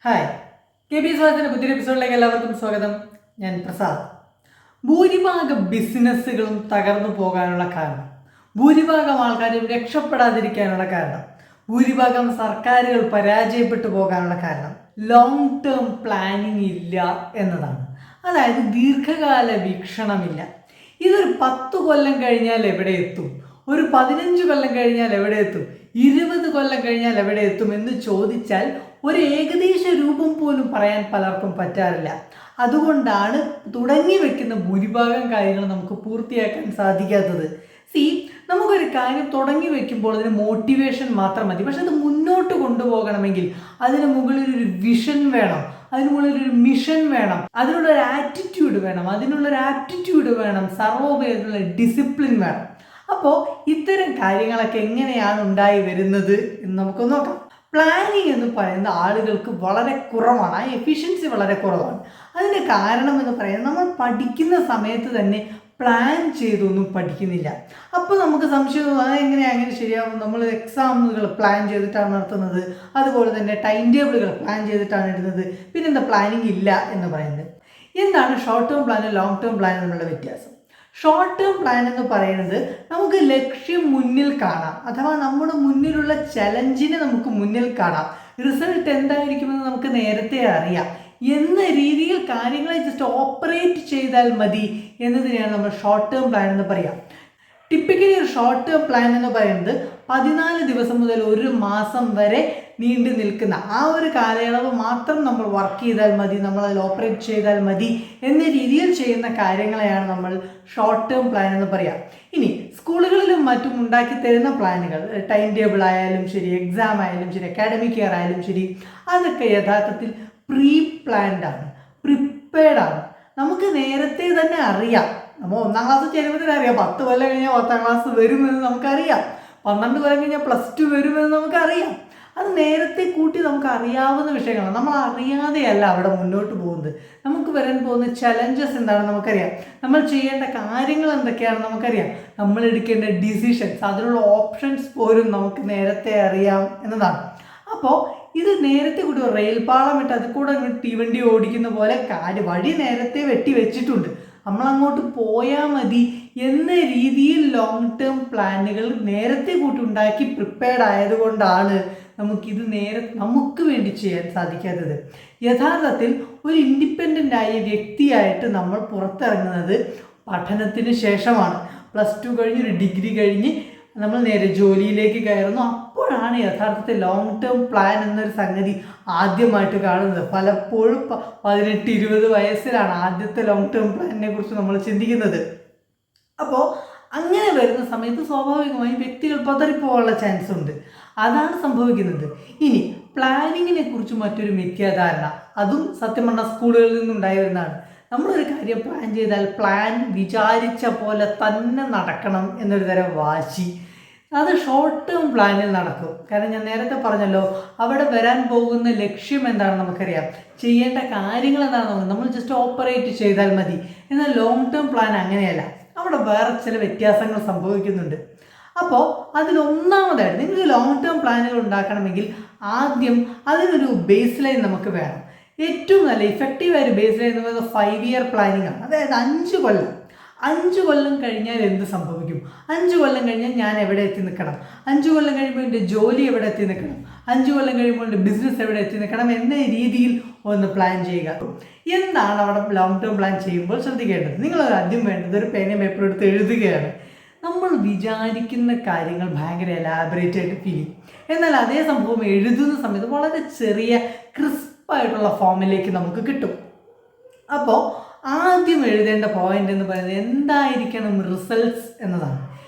Hi, K B സ്വാഗതത്തിൻ്റെ പുതിയ എപ്പിസോഡിലേക്ക് എല്ലാവർക്കും സ്വാഗതം. ഞാൻ പ്രസാദ്. ഭൂരിഭാഗം ബിസിനസ്സുകളും തകർന്നു പോകാനുള്ള കാരണം, ഭൂരിഭാഗം ആൾക്കാരും രക്ഷപ്പെടാതിരിക്കാനുള്ള കാരണം, ഭൂരിഭാഗം സർക്കാരുകൾ പരാജയപ്പെട്ടു പോകാനുള്ള കാരണം ലോങ് ടേം പ്ലാനിങ് ഇല്ല എന്നതാണ്. അതായത് ദീർഘകാല വീക്ഷണമില്ല. ഇതൊരു 10 കൊല്ലം കഴിഞ്ഞാൽ എവിടെ എത്തും, ഒരു 15 കൊല്ലം കഴിഞ്ഞാൽ എവിടെ എത്തും, 20 കൊല്ലം കഴിഞ്ഞാൽ എവിടെ എത്തും എന്ന് ചോദിച്ചാൽ ഒരു ഏകദേശ രൂപം പോലും പറയാൻ പലർക്കും പറ്റാറില്ല. അതുകൊണ്ടാണ് തുടങ്ങി വെക്കുന്ന ഭൂരിഭാഗം കാര്യങ്ങൾ നമുക്ക് പൂർത്തിയാക്കാൻ സാധിക്കാത്തത്. നമുക്കൊരു കാര്യം തുടങ്ങി വെക്കുമ്പോൾ അതിന് മോട്ടിവേഷൻ മാത്രം മതി. പക്ഷെ അത് മുന്നോട്ട് കൊണ്ടുപോകണമെങ്കിൽ അതിന് മുകളിൽ ഒരു വിഷൻ വേണം, അതിന് മുകളിൽ ഒരു മിഷൻ വേണം, അതിനുള്ളൊരു ആറ്റിറ്റ്യൂഡ് വേണം, അതിനുള്ളൊരു ആപ്റ്റിറ്റ്യൂഡ് വേണം, സർവോപരിയുള്ള ഡിസിപ്ലിൻ വേണം. അപ്പോൾ ഇത്തരം കാര്യങ്ങളൊക്കെ എങ്ങനെയാണ് ഉണ്ടായി വരുന്നത് എന്ന് നമുക്ക് നോക്കാം. പ്ലാനിങ് എന്ന് പറയുന്ന ആളുകൾക്ക് വളരെ കുറവാണ്, ആ എഫിഷ്യൻസി വളരെ കുറവാണ്. അതിൻ്റെ കാരണം എന്ന് പറയുന്നത് നമ്മൾ പഠിക്കുന്ന സമയത്ത് തന്നെ പ്ലാൻ ചെയ്തൊന്നും പഠിക്കുന്നില്ല. അപ്പോൾ നമുക്ക് സംശയം തോന്നും, അതെങ്ങനെയാണ് അങ്ങനെ ശരിയാവും? നമ്മൾ എക്സാമുകൾ പ്ലാൻ ചെയ്തിട്ടാണ് നടത്തുന്നത്, അതുപോലെ തന്നെ ടൈം ടേബിളുകൾ പ്ലാൻ ചെയ്തിട്ടാണ് ഇടുന്നത്, പിന്നെന്താ പ്ലാനിങ് ഇല്ല എന്ന് പറയുന്നത്. എന്താണ് ഷോർട്ട് ടേം പ്ലാനും ലോങ് ടേം പ്ലാനും തമ്മിലുള്ള വ്യത്യാസം? ഷോർട്ട് ടേം പ്ലാൻ എന്ന് പറയുന്നത് നമുക്ക് ലക്ഷ്യം മുന്നിൽ കാണാം, അഥവാ നമ്മുടെ മുന്നിലുള്ള ചലഞ്ചിനെ നമുക്ക് മുന്നിൽ കാണാം, റിസൾട്ട് എന്തായിരിക്കുമെന്ന് നമുക്ക് നേരത്തെ അറിയാം എന്ന രീതിയിൽ കാര്യങ്ങളെ ജസ്റ്റ് ഓപ്പറേറ്റ് ചെയ്താൽ മതി എന്നതിനെയാണ് നമ്മൾ ഷോർട്ട് ടേം പ്ലാൻ എന്ന് പറയാം. ടിപ്പിക്കലി ഒരു ഷോർട്ട് ടേം പ്ലാൻ എന്ന് പറയുന്നത് 14 ദിവസം മുതൽ 1 മാസം വരെ നീണ്ടു നിൽക്കുന്ന ആ ഒരു കാലയളവ് മാത്രം നമ്മൾ വർക്ക് ചെയ്താൽ മതി, നമ്മൾ അതിൽ ഓപ്പറേറ്റ് ചെയ്താൽ മതി എന്ന രീതിയിൽ ചെയ്യുന്ന കാര്യങ്ങളെയാണ് നമ്മൾ ഷോർട്ട് ടേം പ്ലാൻ എന്ന് പറയാം. ഇനി സ്കൂളുകളിലും മറ്റും ഉണ്ടാക്കി തരുന്ന പ്ലാനുകൾ, ടൈം ടേബിൾ ആയാലും ശരി, എക്സാം ആയാലും ശരി, അക്കാഡമിക് ഇയർ ആയാലും ശരി, അതൊക്കെ യഥാർത്ഥത്തിൽ പ്രീ പ്ലാൻഡ് ആണ്, പ്രിപ്പയർഡ് ആണ്. നമുക്ക് നേരത്തെ തന്നെ അറിയാം, നമ്മൾ 1ാം ക്ലാസ് ചേരുമ്പോൾ അറിയാം 10 കൊല്ലം കഴിഞ്ഞാൽ 10ാം ക്ലാസ് വരുമെന്ന് നമുക്കറിയാം, 12 കൊല്ലം കഴിഞ്ഞാൽ +2 വരുമെന്ന് നമുക്കറിയാം. അത് നേരത്തെ കൂട്ടി നമുക്ക് അറിയാവുന്ന വിഷയങ്ങളാണ്. നമ്മൾ അറിയാതെയല്ല അവിടെ മുന്നോട്ട് പോകുന്നത്. നമുക്ക് വരാൻ പോകുന്ന ചലഞ്ചസ് എന്താണെന്ന് നമുക്കറിയാം, നമ്മൾ ചെയ്യേണ്ട കാര്യങ്ങൾ എന്തൊക്കെയാണെന്ന് നമുക്കറിയാം, നമ്മൾ എടുക്കേണ്ട ഡിസിഷൻസ്, അതിനുള്ള ഓപ്ഷൻസ് പോലും നമുക്ക് നേരത്തെ അറിയാം എന്നതാണ്. അപ്പോൾ ഇത് നേരത്തെ കൂടി റെയിൽ പാളം ഇട്ട് അതിൽ കൂടെ തീവണ്ടി ഓടിക്കുന്ന പോലെ വഴി നേരത്തെ വെട്ടി വെച്ചിട്ടുണ്ട്, നമ്മളങ്ങോട്ട് പോയാൽ മതി എന്ന രീതിയിൽ ലോങ് ടേം പ്ലാനുകൾ നേരത്തെ കൂട്ടി ഉണ്ടാക്കി പ്രിപ്പയർഡ് ആയതുകൊണ്ടാണ് നമുക്കിത് നമുക്ക് വേണ്ടി ചെയ്യാൻ സാധിക്കാത്തത്. യഥാർത്ഥത്തിൽ ഒരു ഇൻഡിപെൻഡൻ്റ് ആയ വ്യക്തിയായിട്ട് നമ്മൾ പുറത്തിറങ്ങുന്നത് പഠനത്തിന് ശേഷമാണ്. +2 കഴിഞ്ഞ് ഒരു ഡിഗ്രി കഴിഞ്ഞ് നമ്മൾ നേരെ ജോലിയിലേക്ക് കയറുന്നു. അപ്പോഴാണ് യഥാർത്ഥത്തിൽ ലോങ് ടേം പ്ലാൻ എന്നൊരു സംഗതി ആദ്യമായിട്ട് കാണുന്നത്. പലപ്പോഴും 18-20 വയസ്സിലാണ് ആദ്യത്തെ ലോങ് ടേം പ്ലാനിനെ കുറിച്ച് നമ്മൾ ചിന്തിക്കുന്നത്. അപ്പോൾ അങ്ങനെ വരുന്ന സമയത്ത് സ്വാഭാവികമായും വ്യക്തികൾ പതറിപ്പോകാനുള്ള ചാൻസ് ഉണ്ട്. അതാണ് സംഭവിക്കുന്നത്. ഇനി പ്ലാനിങ്ങിനെ കുറിച്ച് മറ്റൊരു മിഥ്യാധാരണ, അതും സത്യം പറഞ്ഞാൽ സ്കൂളുകളിൽ നിന്നുണ്ടായി വരുന്നതാണ്. നമ്മളൊരു കാര്യം പ്ലാൻ ചെയ്താൽ പ്ലാൻ വിചാരിച്ച പോലെ തന്നെ നടക്കണം എന്നൊരു തരം വാശി, അത് ഷോർട്ട് ടേം പ്ലാനിൽ നടക്കും. കാരണം ഞാൻ നേരത്തെ പറഞ്ഞല്ലോ, അവിടെ വരാൻ പോകുന്ന ലക്ഷ്യം എന്താണെന്ന് നമുക്കറിയാം, ചെയ്യേണ്ട കാര്യങ്ങൾ എന്താണെന്ന് നമ്മൾ ജസ്റ്റ് ഓപ്പറേറ്റ് ചെയ്താൽ മതി. എന്നാൽ ലോങ് ടേം പ്ലാൻ അങ്ങനെയല്ല, അവിടെ വേറെ ചില വ്യത്യാസങ്ങൾ സംഭവിക്കുന്നുണ്ട്. അപ്പോൾ അതിലൊന്നാമതായിട്ട് നിങ്ങൾക്ക് ലോങ് ടേം പ്ലാനുകൾ ഉണ്ടാക്കണമെങ്കിൽ ആദ്യം അതിനൊരു ബേസ് ലൈൻ നമുക്ക് വേണം. ഏറ്റവും നല്ല ഇഫക്റ്റീവായ ഒരു ബേസ് ലൈൻ എന്ന് പറയുന്നത് 5 ഇയർ പ്ലാനിങ് ആണ്. അതായത് 5 കൊല്ലം കഴിഞ്ഞാൽ എന്ത് സംഭവിക്കും, 5 കൊല്ലം കഴിഞ്ഞാൽ ഞാൻ എവിടെ എത്തി നിൽക്കണം, 5 കൊല്ലം കഴിയുമ്പോൾ എൻ്റെ ജോലി എവിടെ എത്തി നിൽക്കണം, 5 കൊല്ലം കഴിയുമ്പോൾ എൻ്റെ ബിസിനസ് എവിടെ എത്തി നിൽക്കണം എന്ന രീതിയിൽ ഒന്ന് പ്ലാൻ ചെയ്യുക. എന്താണ് അവിടെ ലോങ് ടേം പ്ലാൻ ചെയ്യുമ്പോൾ ശ്രദ്ധിക്കേണ്ടത്? നിങ്ങൾ ആദ്യം വേണ്ടത് ഒരു പേനയും പേപ്പറും എടുത്ത് എഴുതുകയാണ്. നമ്മൾ വിചാരിക്കുന്ന കാര്യങ്ങൾ ഭയങ്കര എലാബറേറ്റ് ആയിട്ട് ഫീൽ ചെയ്യും. എന്നാൽ അതേ സംഭവം എഴുതുന്ന സമയത്ത് വളരെ ചെറിയ ക്രിസ്പായിട്ടുള്ള ഫോമിലേക്ക് നമുക്ക് കിട്ടും. അപ്പോൾ ആദ്യം എഴുതേണ്ട പോയിന്റ് എന്ന് പറയുന്നത് എന്തായിരിക്കണം റിസൾട്ട്സ് എന്നതാണ്.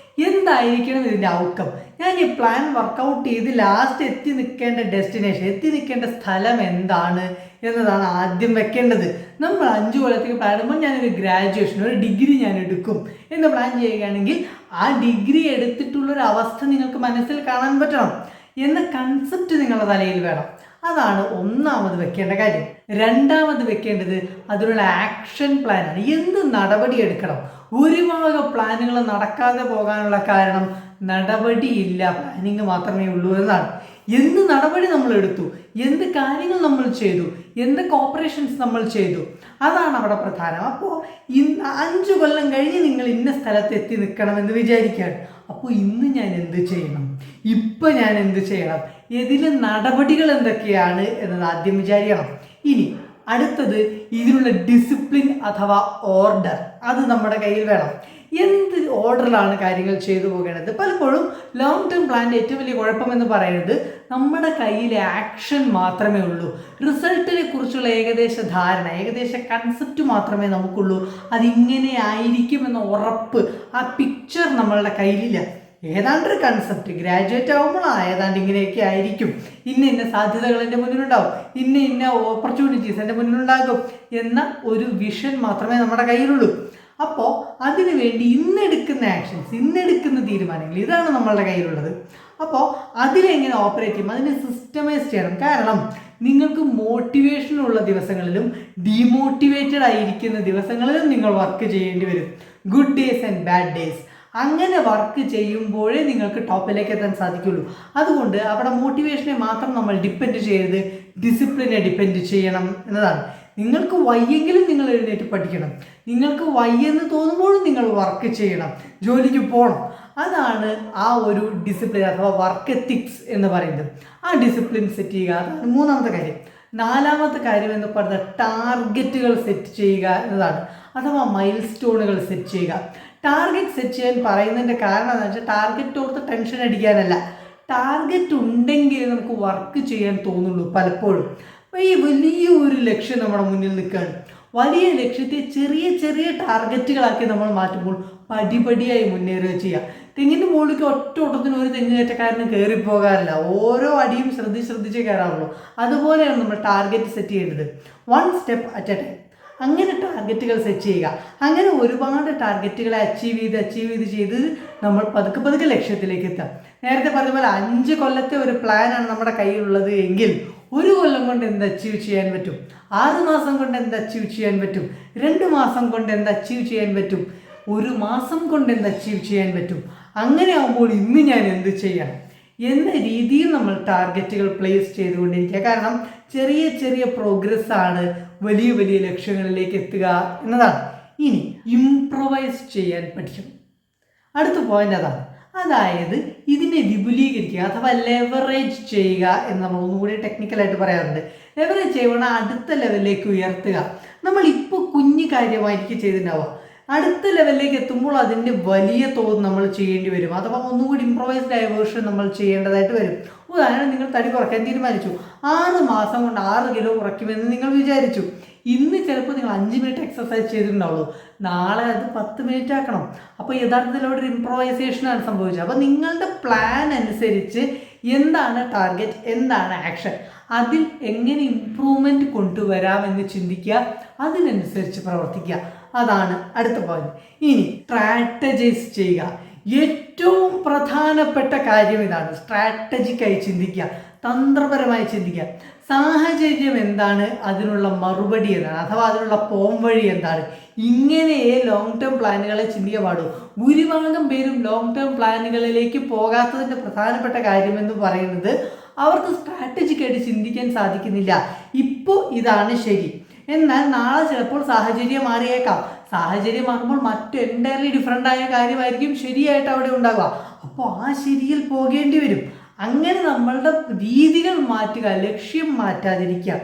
എന്തായിരിക്കണം ഇതിൻ്റെ ഔട്ട്കം? ഞാൻ ഈ പ്ലാൻ വർക്കൗട്ട് ചെയ്ത് ലാസ്റ്റ് എത്തി നിൽക്കേണ്ട ഡെസ്റ്റിനേഷൻ, എത്തി നിൽക്കേണ്ട സ്ഥലം എന്താണ് എന്നതാണ് ആദ്യം വെക്കേണ്ടത്. നമ്മൾ 5 കൊല്ലത്തേക്ക് പ്ലാൻ ചെയ്യുമ്പോൾ ഞാനൊരു ഗ്രാജുവേഷൻ, ഒരു ഡിഗ്രി ഞാൻ എടുക്കും എന്ന് പ്ലാൻ ചെയ്യുകയാണെങ്കിൽ ആ ഡിഗ്രി എടുത്തിട്ടുള്ളൊരു അവസ്ഥ നിങ്ങൾക്ക് മനസ്സിൽ കാണാൻ പറ്റണം എന്ന കൺസെപ്റ്റ് നിങ്ങളുടെ തലയിൽ വേണം. അതാണ് ഒന്നാമത് വെക്കേണ്ട കാര്യം. രണ്ടാമത് വെക്കേണ്ടത് അതിനുള്ള ആക്ഷൻ പ്ലാനാണ്. എന്ത് നടപടി എടുക്കണം? ഭൂരിഭാഗ പ്ലാനുകൾ നടക്കാതെ പോകാനുള്ള കാരണം നടപടിയില്ല, പ്ലാനിങ് മാത്രമേ ഉള്ളൂ എന്നാണ്. എന്ത് നടപടി നമ്മൾ എടുത്തു, എന്ത് കാര്യങ്ങൾ നമ്മൾ ചെയ്തു, എന്ത് കോപ്പറേഷൻസ് നമ്മൾ ചെയ്തു, അതാണ് അവിടെ പ്രധാനം. അപ്പോൾ 5 കൊല്ലം കഴിഞ്ഞ് നിങ്ങൾ ഇന്ന സ്ഥലത്ത് എത്തി നിൽക്കണമെന്ന് വിചാരിക്കുകയാണ്. അപ്പോൾ ഇന്ന് ഞാൻ എന്ത് ചെയ്യണം, ഇപ്പം ഞാൻ എന്ത് ചെയ്യണം, ഇതിലെ നടപടികൾ എന്തൊക്കെയാണ് എന്നത് ആദ്യം വിചാരിക്കണം. ഇനി അടുത്തത് ഇതിനുള്ള ഡിസിപ്ലിൻ അഥവാ ഓർഡർ, അത് നമ്മുടെ കയ്യിൽ വേണം. എന്ത് ഓർഡറിലാണ് കാര്യങ്ങൾ ചെയ്തു പോകേണ്ടത്? പലപ്പോഴും ലോങ് ടേം പ്ലാനിൻ്റെ ഏറ്റവും വലിയ കുഴപ്പമെന്ന് പറയുന്നത് നമ്മുടെ കയ്യിൽ ആക്ഷൻ മാത്രമേ ഉള്ളൂ. റിസൾട്ടിനെ കുറിച്ചുള്ള ഏകദേശ ധാരണ, ഏകദേശ കൺസെപ്റ്റ് മാത്രമേ നമുക്കുള്ളൂ. അതിങ്ങനെ ആയിരിക്കുമെന്ന ഉറപ്പ്, ആ പിക്ചർ നമ്മളുടെ കയ്യിലില്ല. ഏതാണ്ടൊരു കൺസെപ്റ്റ്, ഗ്രാജുവേറ്റ് ആകുമ്പോൾ ഏതാണ്ട് ഇങ്ങനെയൊക്കെ ആയിരിക്കും, ഇന്ന സാധ്യതകൾ എൻ്റെ മുന്നിലുണ്ടാവും, ഇന്ന ഓപ്പർച്യൂണിറ്റീസ് എൻ്റെ മുന്നിലുണ്ടാകും എന്ന ഒരു വിഷൻ മാത്രമേ നമ്മുടെ കയ്യിലുള്ളൂ. അപ്പോൾ അതിനു വേണ്ടി ഇന്നെടുക്കുന്ന ആക്ഷൻസ്, ഇന്നെടുക്കുന്ന തീരുമാനങ്ങൾ, ഇതാണ് നമ്മളുടെ കയ്യിലുള്ളത്. അപ്പോൾ അതിലെങ്ങനെ ഓപ്പറേറ്റ് ചെയ്യും, അതിനെ സിസ്റ്റമൈസ് ചെയ്യണം. കാരണം നിങ്ങൾക്ക് മോട്ടിവേഷനുള്ള ദിവസങ്ങളിലും ഡീമോട്ടിവേറ്റഡ് ആയിരിക്കുന്ന ദിവസങ്ങളിലും നിങ്ങൾ വർക്ക് ചെയ്യേണ്ടി വരും. Good days and bad days. അങ്ങനെ വർക്ക് ചെയ്യുമ്പോഴേ നിങ്ങൾക്ക് ടോപ്പിലേക്ക് എത്താൻ സാധിക്കുള്ളൂ. അതുകൊണ്ട് അവിടെ മോട്ടിവേഷനെ മാത്രം നമ്മൾ ഡിപ്പെൻഡ് ചെയ്യരുത്, ഡിസിപ്ലിനെ ഡിപ്പെൻഡ് ചെയ്യണം എന്നതാണ്. നിങ്ങൾക്ക് വയ്യെങ്കിലും നിങ്ങൾ എഴുന്നേറ്റ് പഠിക്കണം, നിങ്ങൾക്ക് വയ്യെന്ന് തോന്നുമ്പോഴും നിങ്ങൾ വർക്ക് ചെയ്യണം, ജോലിക്ക് പോകണം. അതാണ് ആ ഒരു ഡിസിപ്ലിൻ അഥവാ വർക്ക് എത്തിക്സ് എന്ന് പറയുന്നത്. ആ ഡിസിപ്ലിൻ സെറ്റ് ചെയ്യുക, അതാണ് 3ാമത്തെ കാര്യം. 4ാമത്തെ കാര്യം എന്ന് പറയുന്നത് ടാർഗറ്റുകൾ സെറ്റ് ചെയ്യുക എന്നതാണ്, അഥവാ മൈൽ സ്റ്റോണുകൾ സെറ്റ് ചെയ്യുക. ടാർഗറ്റ് സെറ്റ് ചെയ്യാൻ പറയുന്നതിൻ്റെ കാരണം എന്താണെന്ന് വെച്ചാൽ ടാർഗറ്റ് ഓർത്ത് ടെൻഷൻ അടിക്കാനല്ല, ടാർഗറ്റ് ഉണ്ടെങ്കിൽ നമുക്ക് വർക്ക് ചെയ്യാൻ തോന്നുള്ളൂ. പലപ്പോഴും ഈ വലിയ ഒരു ലക്ഷ്യം നമ്മുടെ മുന്നിൽ നിൽക്കുകയാണ്, വലിയ ലക്ഷ്യത്തെ ചെറിയ ചെറിയ ടാർഗറ്റുകളാക്കി നമ്മൾ മാറ്റുമ്പോൾ പടിപടിയായി മുന്നേറുക ചെയ്യുക. തെങ്ങിൻ്റെ മുകളിലേക്ക് ഒറ്റ ഓട്ടത്തിന് ഒരു തെങ്ങ് കയറ്റക്കാരന് കയറിപ്പോകാറില്ല, ഓരോ അടിയും ശ്രദ്ധിച്ച് കയറാറുള്ളൂ. അതുപോലെയാണ് നമ്മൾ ടാർഗറ്റ് സെറ്റ് ചെയ്യേണ്ടത്, 1 സ്റ്റെപ്പ് അറ്റ് എ ടൈം. അങ്ങനെ ടാർഗറ്റുകൾ സെറ്റ് ചെയ്യുക. അങ്ങനെ ഒരുപാട് ടാർഗറ്റുകളെ അച്ചീവ് ചെയ്ത് നമ്മൾ പതുക്കെ ലക്ഷ്യത്തിലേക്ക് എത്താം. നേരത്തെ പറഞ്ഞ പോലെ 5 കൊല്ലത്തെ ഒരു പ്ലാനാണ് നമ്മുടെ കയ്യിലുള്ളത് എങ്കിൽ 1 കൊല്ലം കൊണ്ട് എന്ത് അച്ചീവ് ചെയ്യാൻ പറ്റും, 6 മാസം കൊണ്ട് എന്ത് അച്ചീവ് ചെയ്യാൻ പറ്റും, 2 മാസം കൊണ്ട് എന്ത് അച്ചീവ് ചെയ്യാൻ പറ്റും, 1 മാസം കൊണ്ട് എന്ത് അച്ചീവ് ചെയ്യാൻ പറ്റും. അങ്ങനെ ആകുമ്പോൾ ഇന്ന് ഞാൻ എന്ത് ചെയ്യണം എന്ന രീതിയിൽ നമ്മൾ ടാർഗറ്റുകൾ പ്ലേസ് ചെയ്തുകൊണ്ടിരിക്കുക. കാരണം ചെറിയ ചെറിയ പ്രോഗ്രസ് ആണ് വലിയ ലക്ഷ്യങ്ങളിലേക്ക് എത്തുക എന്നതാണ്. ഇനി ഇംപ്രൊവൈസ് ചെയ്യാൻ പഠിക്കണം. അടുത്ത പോയിന്റ് അതാണ്. അതായത് ഇതിനെ വിപുലീകരിക്കുക അഥവാ ലെവറേജ് ചെയ്യുക എന്ന് നമ്മൾ ഒന്നുകൂടി ടെക്നിക്കലായിട്ട് പറയാറുണ്ട്. ലെവറേജ് ചെയ്യുമ്പോൾ അടുത്ത ലെവലിലേക്ക് ഉയർത്തുക. നമ്മളിപ്പോൾ കുഞ്ഞു കാര്യമായിരിക്കും ചെയ്തിട്ടുണ്ടാവുക, അടുത്ത ലെവലിലേക്ക് എത്തുമ്പോൾ അതിൻ്റെ വലിയ തോത് നമ്മൾ ചെയ്യേണ്ടി വരും, അഥവാ ഒന്നുകൂടി ഇംപ്രൊവൈസ്ഡ് ആയ വേർഷൻ നമ്മൾ ചെയ്യേണ്ടതായിട്ട് വരും. ഉദാഹരണം, നിങ്ങൾ തടി കുറയ്ക്കാൻ തീരുമാനിച്ചു, 6 മാസം കൊണ്ട് 6 കിലോ കുറയ്ക്കുമെന്ന് നിങ്ങൾ വിചാരിച്ചു. ഇന്ന് ചിലപ്പോൾ നിങ്ങൾ 5 മിനിറ്റ് എക്സസൈസ് ചെയ്തിട്ടുണ്ടാവുള്ളൂ, നാളെ അത് 10 മിനിറ്റ് ആക്കണം. അപ്പോൾ യഥാർത്ഥത്തിൽ അവിടെ ഒരു ഇംപ്രൊവൈസേഷനാണ് സംഭവിച്ചത്. അപ്പോൾ നിങ്ങളുടെ പ്ലാൻ അനുസരിച്ച് എന്താണ് ടാർഗറ്റ്, എന്താണ് ആക്ഷൻ, അതിൽ എങ്ങനെ ഇംപ്രൂവ്മെൻറ്റ് കൊണ്ടുവരാമെന്ന് ചിന്തിക്കുക, അതിനനുസരിച്ച് പ്രവർത്തിക്കുക. അതാണ് അടുത്ത പോയിന്റ്. ഇനി സ്ട്രാറ്റജൈസ് ചെയ്യുക. ഏറ്റവും പ്രധാനപ്പെട്ട കാര്യം ഇതാണ്, സ്ട്രാറ്റജിക്കായി ചിന്തിക്കുക, തന്ത്രപരമായി ചിന്തിക്കുക. സാഹചര്യം എന്താണ്, അതിനുള്ള മറുപടി എന്താണ്, അഥവാ അതിനുള്ള പോംവഴി എന്താണ്, ഇങ്ങനെയേ ലോങ് ടേം പ്ലാനുകളെ ചിന്തിക്കാൻ പാടൂ. ഭൂരിഭാഗം പേരും ലോങ് ടേം പ്ലാനുകളിലേക്ക് പോകാത്തതിൻ്റെ പ്രധാനപ്പെട്ട കാര്യമെന്ന് പറയുന്നത് അവർക്ക് സ്ട്രാറ്റജിക്കായിട്ട് ചിന്തിക്കാൻ സാധിക്കുന്നില്ല. ഇപ്പോൾ ഇതാണ് ശരി, എന്നാൽ നാളെ ചിലപ്പോൾ സാഹചര്യം മാറിയേക്കാം. സാഹചര്യം മാറുമ്പോൾ മറ്റു എൻറ്റയർലി ഡിഫറെൻ്റ് ആയ കാര്യമായിരിക്കും ശരിയായിട്ട് അവിടെ ഉണ്ടാവുക. അപ്പോൾ ആ ശരിയിൽ പോകേണ്ടി വരും. അങ്ങനെ നമ്മളുടെ രീതികൾ മാറ്റുക, ലക്ഷ്യം മാറ്റാതിരിക്കുക,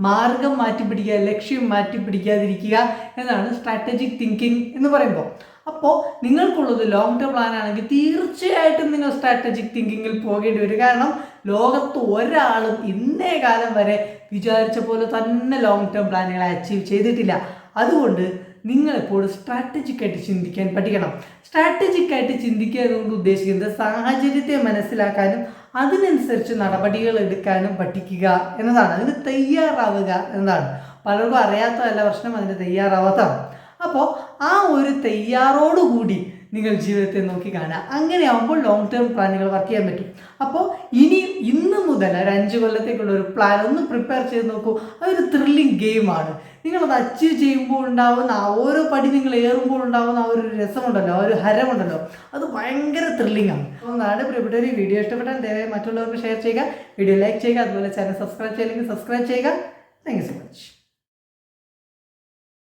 മാർഗം മാറ്റിപ്പിടിക്കുക, ലക്ഷ്യം മാറ്റിപ്പിടിക്കാതിരിക്കുക എന്നാണ് സ്ട്രാറ്റജിക് തിങ്കിങ് എന്ന് പറയുമ്പോൾ. അപ്പോൾ നിങ്ങൾക്കുള്ളത് ലോങ് ടേം പ്ലാൻ ആണെങ്കിൽ തീർച്ചയായിട്ടും നിങ്ങൾ സ്ട്രാറ്റജിക് തിങ്കിങ്ങിൽ പോകേണ്ടി വരും. കാരണം ലോകത്ത് ഒരാളും ഇന്നേ കാലം വരെ വിചാരിച്ച പോലെ തന്നെ ലോങ് ടേം പ്ലാനുകളെ അച്ചീവ് ചെയ്തിട്ടില്ല. അതുകൊണ്ട് നിങ്ങളെപ്പോഴും സ്ട്രാറ്റജിക്കായിട്ട് ചിന്തിക്കാൻ പഠിക്കണം. സ്ട്രാറ്റജിക്കായിട്ട് ചിന്തിക്കുക എന്നുകൊണ്ട് ഉദ്ദേശിക്കുന്നത് സാഹചര്യത്തെ മനസ്സിലാക്കാനും അതിനനുസരിച്ച് നടപടികൾ എടുക്കാനും പഠിക്കുക എന്നതാണ്. അതിന് തയ്യാറാവുക എന്നതാണ്. പലർക്കും അറിയാത്തതല്ല പ്രശ്നം, അതിന് തയ്യാറാവാത്തതാണ്. അപ്പോൾ ആ ഒരു തയ്യാറോടുകൂടി നിങ്ങൾ ജീവിതത്തെ നോക്കി കാണുക. അങ്ങനെ ആകുമ്പോൾ ലോങ് ടേം പ്ലാനുകൾ വർക്ക് ചെയ്യാൻ പറ്റും. അപ്പോൾ ഇന്ന് മുതൽ ഒരു 5 കൊല്ലത്തേക്കുള്ള ഒരു പ്ലാൻ ഒന്ന് പ്രിപ്പയർ ചെയ്ത് നോക്കൂ. അതൊരു ത്രില്ലിംഗ് ഗെയിമാണ്. നിങ്ങളത് അച്ചീവ് ചെയ്യുമ്പോൾ ഉണ്ടാകുന്ന ആ ഓരോ പടി നിങ്ങൾ ഏറുമ്പോൾ ഉണ്ടാകുന്ന ആ ഒരു രസമുണ്ടല്ലോ, ആ ഒരു ഹരമുണ്ടല്ലോ, അത് ഭയങ്കര ത്രില്ലിംഗ് ആണ്. അതുകൊണ്ടാണ് പ്രിയപ്പെട്ട ഒരു വീഡിയോ ഇഷ്ടപ്പെട്ടാൽ ദയവായി മറ്റുള്ളവർക്ക് ഷെയർ ചെയ്യുക, വീഡിയോ ലൈക്ക് ചെയ്യുക, അതുപോലെ ചാനൽ സബ്സ്ക്രൈബ് ചെയ്യില്ലെങ്കിൽ സബ്സ്ക്രൈബ് ചെയ്യുക. Thank you so much.